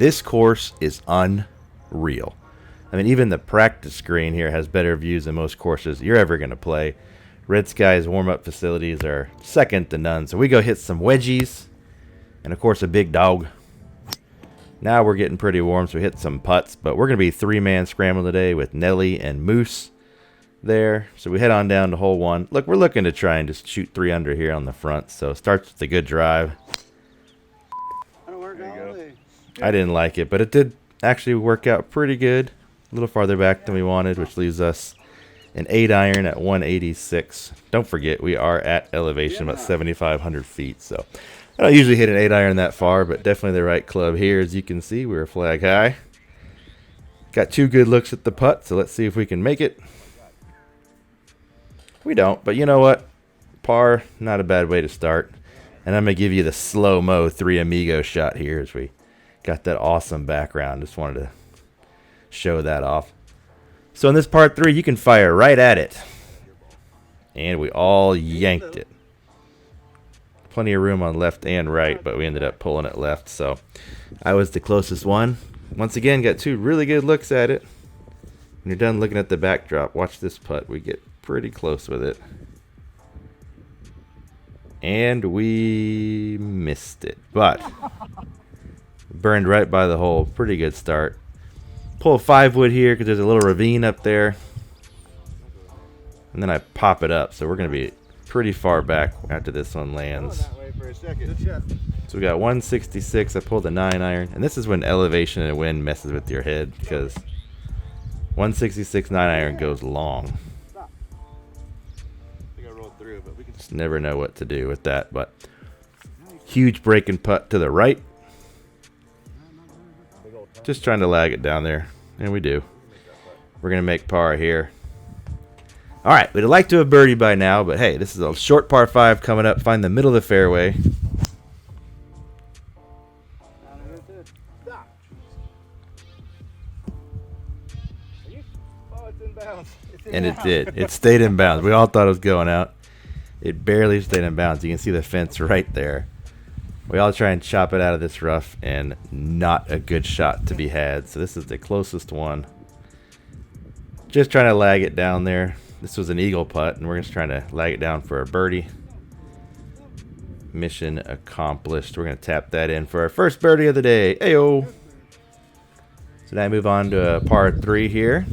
This course is unreal. I mean, even the practice green here has better views than most courses you're ever going to play. Red Sky's warm-up facilities are second to none. So we go hit some wedgies and, of course, a big dog. Now we're getting pretty warm, so we hit some putts. But we're going to be three-man scramble today with Nelly and Moose there. So we head on down to hole 1. Look, we're looking to try and just shoot 3 under here on the front. So it starts with a good drive. I didn't like it, but it did actually work out pretty good. A little farther back than we wanted, which leaves us an 8-iron at 186. Don't forget, we are at elevation about 7,500 feet. So I don't usually hit an 8-iron that far, but definitely the right club here. As you can see, we're flag high. Got 2 good looks at the putt, so let's see if we can make it. We don't, but you know what? Par, not a bad way to start. And I'm going to give you the slow-mo 3 amigo shot here as we got that awesome background. Just wanted to show that off. So in this part 3, you can fire right at it. And we all yanked it. Plenty of room on left and right, but we ended up pulling it left. So I was the closest one. Once again, got 2 really good looks at it. When you're done looking at the backdrop, watch this putt. We get pretty close with it. And we missed it. But burned right by the hole. Pretty good start. Pull a 5-wood here because there's a little ravine up there. And then I pop it up. So we're going to be pretty far back after this one lands. So we got 166. I pulled a 9-iron. And this is when elevation and wind messes with your head, because 166 9-iron goes long. Just never know what to do with that. But huge breaking putt to the right. Just trying to lag it down there, and we do. We're going to make par here. All right, we'd like to have birdie by now, but hey, this is a short par 5 coming up. Find the middle of the fairway. And it did. It stayed in bounds. We all thought it was going out. It barely stayed in bounds. You can see the fence right there. We all try and chop it out of this rough, and not a good shot to be had. So this is the closest one. Just trying to lag it down there. This was an eagle putt, and we're just trying to lag it down for a birdie. Mission accomplished. We're going to tap that in for our first birdie of the day. Ayo! So now I move on to a par 3 here.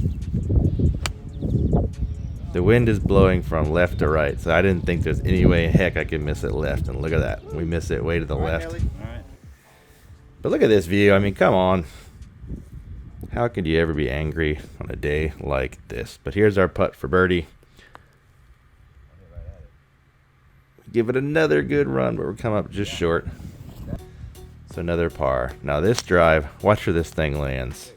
The wind is blowing from left to right, so I didn't think there's any way in heck I could miss it left. And look at that. We miss it way to the left. But look at this view. I mean, come on. How could you ever be angry on a day like this? But here's our putt for birdie. Give it another good run, but we're coming up just short. So another par. Now this drive, watch where this thing lands.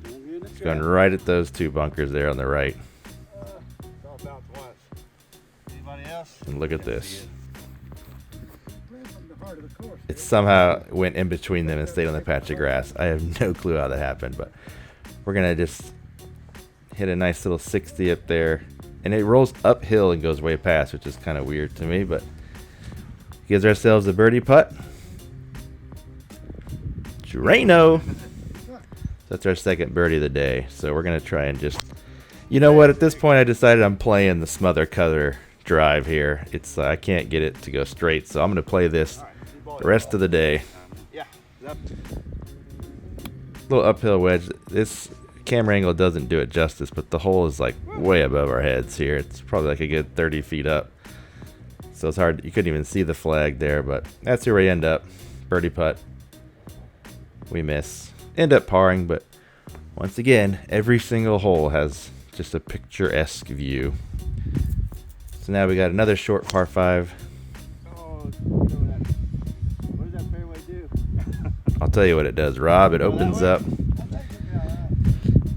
It's going right at those 2 bunkers there on the right. And look at this. It somehow went in between them and stayed on the patch of grass. I have no clue how that happened, but we're going to just hit a nice little 60 up there. And it rolls uphill and goes way past, which is kind of weird to me, but gives ourselves a birdie putt. Drano. That's our second birdie of the day. So we're going to try and just, you know what, at this point I decided I'm playing the smother cutter drive here. It's I can't get it to go straight, so I'm going to play this the rest of the day. Little uphill wedge. This camera angle doesn't do it justice, but the hole is like way above our heads here. It's probably like a good 30 feet up, so it's hard. You couldn't even see the flag there, but that's where we end up. Birdie putt. We miss. End up parring, but once again, every single hole has just a picturesque view. So now we got another short par 5. What does that fairway do? I'll tell you what it does, Rob. It opens up.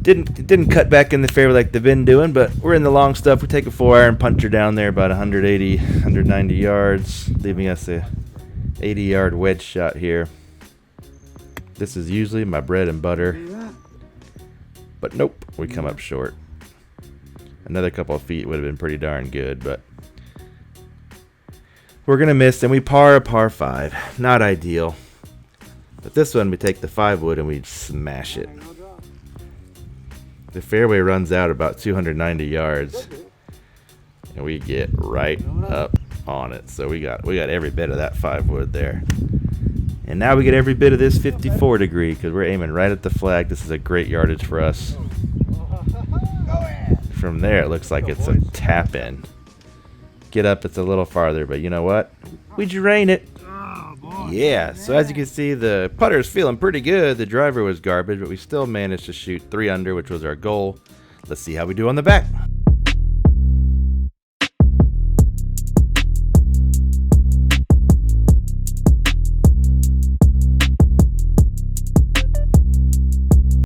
Didn't cut back in the fairway like they've been doing, but we're in the long stuff. We take a 4-iron puncher down there about 180, 190 yards, leaving us a 80-yard wedge shot here. This is usually my bread and butter, but nope, we come up short. Another couple of feet would have been pretty darn good, but we're going to miss, and we par a par 5. Not ideal. But this one, we take the 5 wood and we smash it. The fairway runs out about 290 yards, and we get right up on it. So we got every bit of that 5 wood there. And now we get every bit of this 54 degree because we're aiming right at the flag. This is a great yardage for us. From there, it looks like it's a tap in. Get up, it's a little farther, but you know what? We drain it. Yeah, so as you can see, the putter's feeling pretty good. The driver was garbage, but we still managed to shoot 3 under, which was our goal. Let's see how we do on the back.